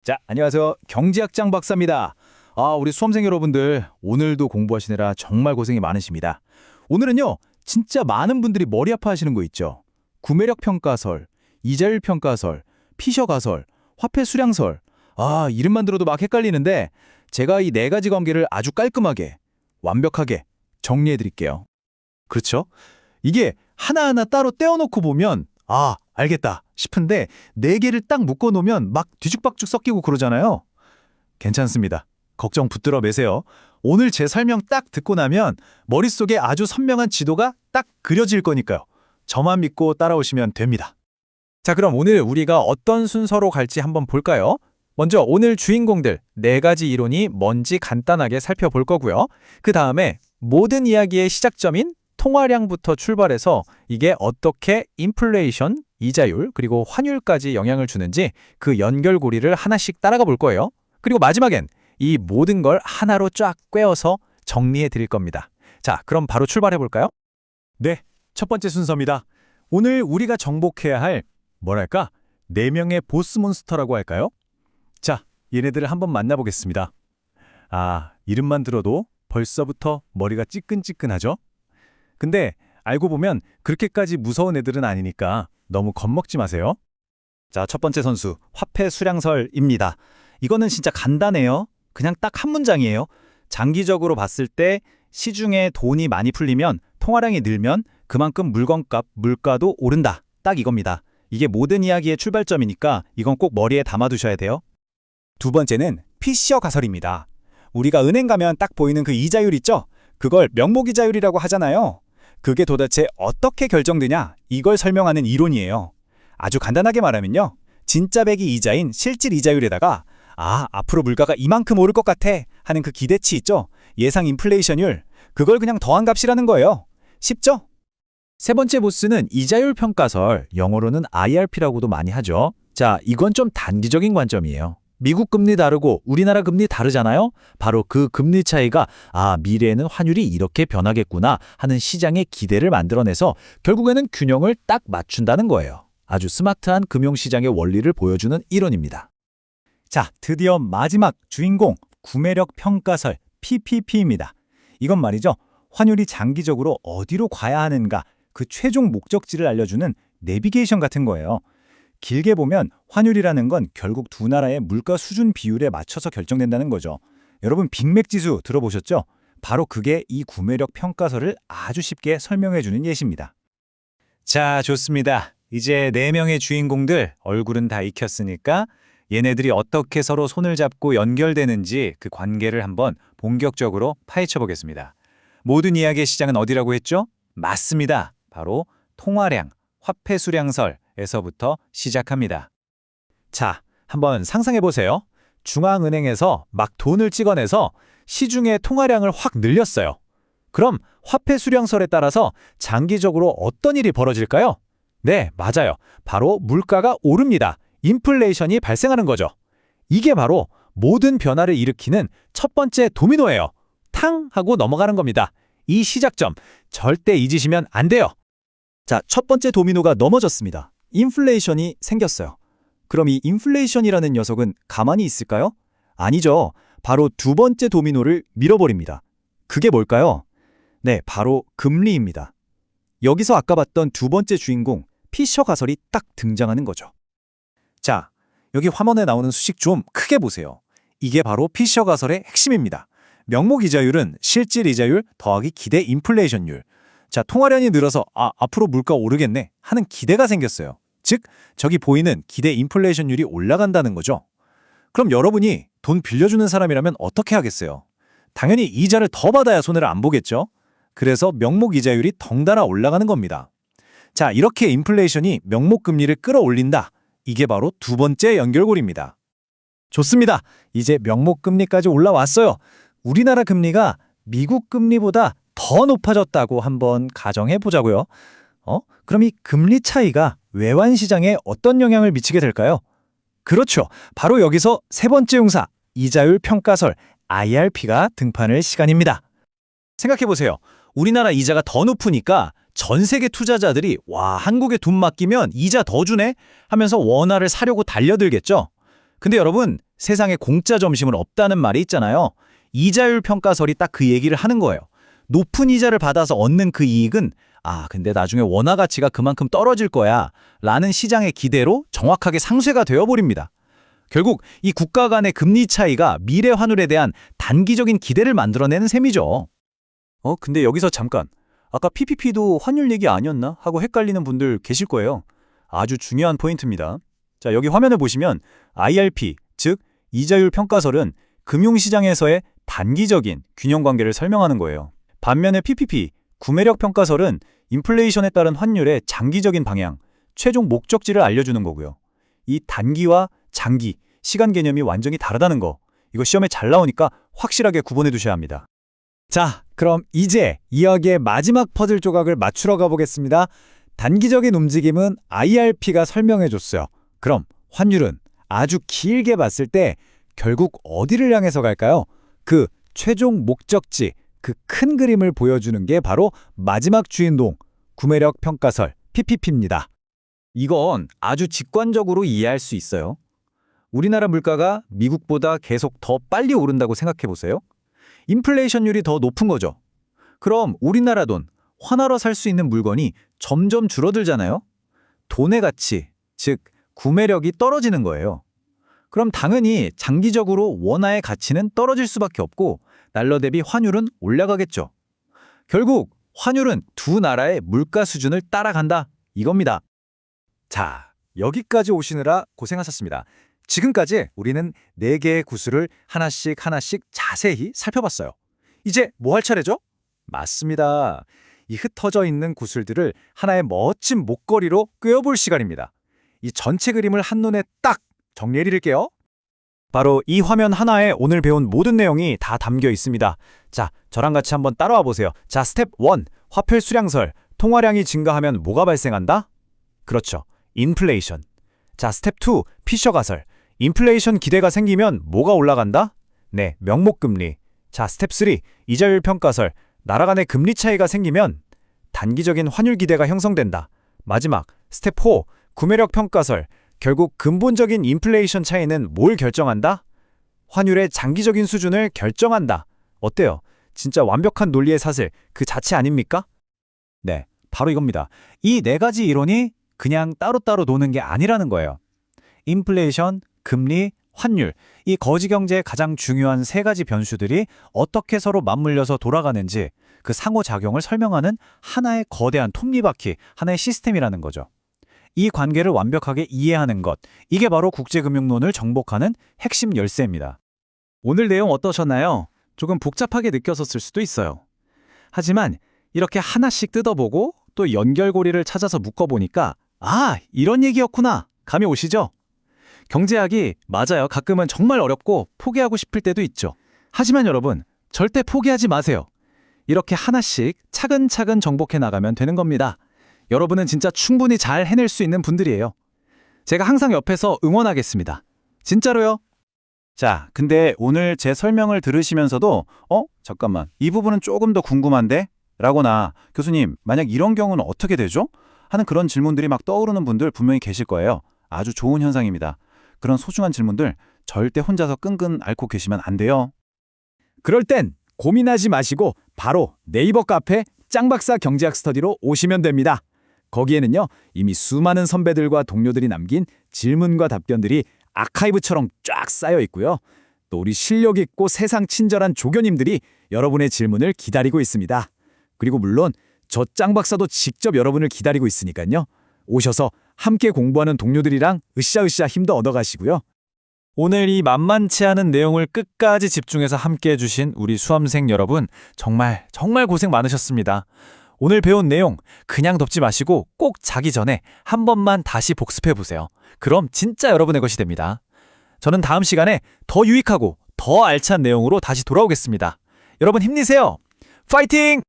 자, 안녕하세요. 경제학장 박사입니다. 우리 수험생 여러분들, 오늘도 공부하시느라 정말 고생이 많으십니다. 오늘은요, 진짜 많은 분들이 머리 아파하시는 거 있죠. 구매력 평가설, 이자율 평가설, 피셔 가설, 화폐 수량설. 이름만 들어도 막 헷갈리는데 제가 이 네 가지 관계를 아주 깔끔하게, 완벽하게 정리해 드릴게요. 그렇죠? 이게 하나하나 따로 떼어놓고 보면 알겠다 싶은데 네 개를 딱 묶어놓으면 막 뒤죽박죽 섞이고 그러잖아요. 괜찮습니다. 걱정 붙들어 매세요. 오늘 제 설명 딱 듣고 나면 머릿속에 아주 선명한 지도가 딱 그려질 거니까요. 저만 믿고 따라오시면 됩니다. 자, 그럼 오늘 우리가 어떤 순서로 갈지 한번 볼까요? 먼저 오늘 주인공들 네 가지 이론이 뭔지 간단하게 살펴볼 거고요. 그 다음에 모든 이야기의 시작점인 통화량부터 출발해서 이게 어떻게 인플레이션, 이자율, 그리고 환율까지 영향을 주는지 그 연결고리를 하나씩 따라가 볼 거예요. 그리고 마지막엔 이 모든 걸 하나로 쫙 꿰어서 정리해 드릴 겁니다. 자, 그럼 바로 출발해 볼까요? 네, 첫 번째 순서입니다. 오늘 우리가 정복해야 할 네 명의 보스 몬스터라고 할까요? 자, 얘네들을 한번 만나보겠습니다. 이름만 들어도 벌써부터 머리가 찌끈찌끈하죠? 근데 알고 보면 그렇게까지 무서운 애들은 아니니까 너무 겁먹지 마세요. 자, 첫 번째 선수, 화폐 수량설입니다. 이거는 진짜 간단해요. 그냥 딱 한 문장이에요. 장기적으로 봤을 때 시중에 돈이 많이 풀리면 통화량이 늘면 그만큼 물건값, 물가도 오른다. 딱 이겁니다. 이게 모든 이야기의 출발점이니까 이건 꼭 머리에 담아두셔야 돼요. 두 번째는 피셔 가설입니다. 우리가 은행 가면 딱 보이는 그 이자율 있죠? 그걸 명목이자율이라고 하잖아요. 그게 도대체 어떻게 결정되냐? 이걸 설명하는 이론이에요. 아주 간단하게 말하면요. 진짜 배기 이자인 실질 이자율에다가 앞으로 물가가 이만큼 오를 것 같아 하는 그 기대치 있죠? 예상 인플레이션율. 그걸 그냥 더한 값이라는 거예요. 쉽죠? 세 번째 보스는 이자율 평가설, 영어로는 IRP라고도 많이 하죠. 자, 이건 좀 단기적인 관점이에요. 미국 금리 다르고 우리나라 금리 다르잖아요? 바로 그 금리 차이가 미래에는 환율이 이렇게 변하겠구나 하는 시장의 기대를 만들어내서 결국에는 균형을 딱 맞춘다는 거예요. 아주 스마트한 금융시장의 원리를 보여주는 이론입니다. 자, 드디어 마지막 주인공, 구매력 평가설, PPP입니다. 이건 말이죠. 환율이 장기적으로 어디로 가야 하는가 그 최종 목적지를 알려주는 내비게이션 같은 거예요. 길게 보면 환율이라는 건 결국 두 나라의 물가 수준 비율에 맞춰서 결정된다는 거죠. 여러분 빅맥지수 들어보셨죠? 바로 그게 이 구매력 평가설을 아주 쉽게 설명해주는 예시입니다. 자, 좋습니다. 이제 네 명의 주인공들 얼굴은 다 익혔으니까 얘네들이 어떻게 서로 손을 잡고 연결되는지 그 관계를 한번 본격적으로 파헤쳐 보겠습니다. 모든 이야기의 시작은 어디라고 했죠? 맞습니다. 바로 통화량, 화폐 수량설에서부터 시작합니다. 자, 한번 상상해 보세요. 중앙은행에서 막 돈을 찍어내서 시중의 통화량을 확 늘렸어요. 그럼 화폐 수량설에 따라서 장기적으로 어떤 일이 벌어질까요? 네, 맞아요. 바로 물가가 오릅니다. 인플레이션이 발생하는 거죠. 이게 바로 모든 변화를 일으키는 첫 번째 도미노예요. 탕 하고 넘어가는 겁니다. 이 시작점 절대 잊으시면 안 돼요. 자, 첫 번째 도미노가 넘어졌습니다. 인플레이션이 생겼어요. 그럼 이 인플레이션이라는 녀석은 가만히 있을까요? 아니죠. 바로 두 번째 도미노를 밀어버립니다. 그게 뭘까요? 네, 바로 금리입니다. 여기서 아까 봤던 두 번째 주인공, 피셔 가설이 딱 등장하는 거죠. 자, 여기 화면에 나오는 수식 좀 크게 보세요. 이게 바로 피셔 가설의 핵심입니다. 명목 이자율은 실질 이자율 더하기 기대 인플레이션율. 자, 통화량이 늘어서 앞으로 물가 오르겠네 하는 기대가 생겼어요. 즉, 저기 보이는 기대 인플레이션율이 올라간다는 거죠. 그럼 여러분이 돈 빌려주는 사람이라면 어떻게 하겠어요? 당연히 이자를 더 받아야 손해를 안 보겠죠? 그래서 명목 이자율이 덩달아 올라가는 겁니다. 자, 이렇게 인플레이션이 명목 금리를 끌어올린다. 이게 바로 두 번째 연결고리입니다. 좋습니다. 이제 명목 금리까지 올라왔어요. 우리나라 금리가 미국 금리보다 더 높아졌다고 한번 가정해 보자고요. 그럼 이 금리 차이가 외환 시장에 어떤 영향을 미치게 될까요? 그렇죠. 바로 여기서 세 번째 용사, 이자율 평가설, IRP가 등판할 시간입니다. 생각해 보세요. 우리나라 이자가 더 높으니까 전 세계 투자자들이 한국에 돈 맡기면 이자 더 주네 하면서 원화를 사려고 달려들겠죠. 근데 여러분, 세상에 공짜 점심은 없다는 말이 있잖아요. 이자율 평가설이 딱 그 얘기를 하는 거예요. 높은 이자를 받아서 얻는 그 이익은 근데 나중에 원화 가치가 그만큼 떨어질 거야 라는 시장의 기대로 정확하게 상쇄가 되어버립니다. 결국 이 국가 간의 금리 차이가 미래 환율에 대한 단기적인 기대를 만들어내는 셈이죠. 근데 여기서 잠깐. 아까 PPP도 환율 얘기 아니었나? 하고 헷갈리는 분들 계실 거예요. 아주 중요한 포인트입니다. 자, 여기 화면을 보시면 IRP, 즉 이자율 평가설은 금융시장에서의 단기적인 균형 관계를 설명하는 거예요. 반면에 PPP, 구매력 평가설은 인플레이션에 따른 환율의 장기적인 방향, 최종 목적지를 알려주는 거고요. 이 단기와 장기, 시간 개념이 완전히 다르다는 거, 이거 시험에 잘 나오니까 확실하게 구분해 두셔야 합니다. 자, 그럼 이제 이야기의 마지막 퍼즐 조각을 맞추러 가보겠습니다. 단기적인 움직임은 IRP가 설명해줬어요. 그럼 환율은 아주 길게 봤을 때 결국 어디를 향해서 갈까요? 그 최종 목적지, 그 큰 그림을 보여주는 게 바로 마지막 주인공, 구매력 평가설, PPP입니다. 이건 아주 직관적으로 이해할 수 있어요. 우리나라 물가가 미국보다 계속 더 빨리 오른다고 생각해 보세요. 인플레이션율이 더 높은 거죠. 그럼 우리나라 돈, 환화로 살 수 있는 물건이 점점 줄어들잖아요. 돈의 가치, 즉 구매력이 떨어지는 거예요. 그럼 당연히 장기적으로 원화의 가치는 떨어질 수밖에 없고 달러 대비 환율은 올라가겠죠. 결국 환율은 두 나라의 물가 수준을 따라간다 이겁니다. 자, 여기까지 오시느라 고생하셨습니다. 지금까지 우리는 4개의 구슬을 하나씩 자세히 살펴봤어요. 이제 뭐 할 차례죠? 맞습니다. 이 흩어져 있는 구슬들을 하나의 멋진 목걸이로 꿰어볼 시간입니다. 이 전체 그림을 한눈에 딱 정리해드릴게요. 바로 이 화면 하나에 오늘 배운 모든 내용이 다 담겨 있습니다. 자, 저랑 같이 한번 따라와 보세요. 자, 스텝 1, 화폐 수량설. 통화량이 증가하면 뭐가 발생한다? 그렇죠, 인플레이션. 자, 스텝 2, 피셔 가설. 인플레이션 기대가 생기면 뭐가 올라간다? 네, 명목금리. 자, 스텝 3, 이자율 평가설. 나라 간의 금리 차이가 생기면 단기적인 환율 기대가 형성된다. 마지막, 스텝 4, 구매력 평가설. 결국 근본적인 인플레이션 차이는 뭘 결정한다? 환율의 장기적인 수준을 결정한다. 어때요? 진짜 완벽한 논리의 사슬 그 자체 아닙니까? 네, 바로 이겁니다. 이 4가지 이론이 그냥 따로따로 노는 게 아니라는 거예요. 인플레이션, 금리, 환율, 이 거지 경제의 가장 중요한 3가지 변수들이 어떻게 서로 맞물려서 돌아가는지 그 상호작용을 설명하는 하나의 거대한 톱니바퀴, 하나의 시스템이라는 거죠. 이 관계를 완벽하게 이해하는 것, 이게 바로 국제금융론을 정복하는 핵심 열쇠입니다. 오늘 내용 어떠셨나요? 조금 복잡하게 느껴졌을 수도 있어요. 하지만 이렇게 하나씩 뜯어보고 또 연결고리를 찾아서 묶어보니까 이런 얘기였구나 감이 오시죠? 경제학이 맞아요. 가끔은 정말 어렵고 포기하고 싶을 때도 있죠. 하지만 여러분, 절대 포기하지 마세요. 이렇게 하나씩 차근차근 정복해 나가면 되는 겁니다. 여러분은 진짜 충분히 잘 해낼 수 있는 분들이에요. 제가 항상 옆에서 응원하겠습니다. 진짜로요. 자, 근데 오늘 제 설명을 들으시면서도 잠깐만, 이 부분은 조금 더 궁금한데? 라거나 교수님, 만약 이런 경우는 어떻게 되죠? 하는 그런 질문들이 막 떠오르는 분들 분명히 계실 거예요. 아주 좋은 현상입니다. 그런 소중한 질문들 절대 혼자서 끙끙 앓고 계시면 안 돼요. 그럴 땐 고민하지 마시고 바로 네이버 카페 짱박사 경제학 스터디로 오시면 됩니다. 거기에는요, 이미 수많은 선배들과 동료들이 남긴 질문과 답변들이 아카이브처럼 쫙 쌓여 있고요. 또 우리 실력 있고 세상 친절한 조교님들이 여러분의 질문을 기다리고 있습니다. 그리고 물론 저 짱박사도 직접 여러분을 기다리고 있으니까요. 오셔서 함께 공부하는 동료들이랑 으쌰으쌰 힘도 얻어가시고요. 오늘 이 만만치 않은 내용을 끝까지 집중해서 함께 해주신 우리 수험생 여러분, 정말 고생 많으셨습니다. 오늘 배운 내용 그냥 덮지 마시고 꼭 자기 전에 한 번만 다시 복습해보세요. 그럼 진짜 여러분의 것이 됩니다. 저는 다음 시간에 더 유익하고 더 알찬 내용으로 다시 돌아오겠습니다. 여러분 힘내세요. 파이팅!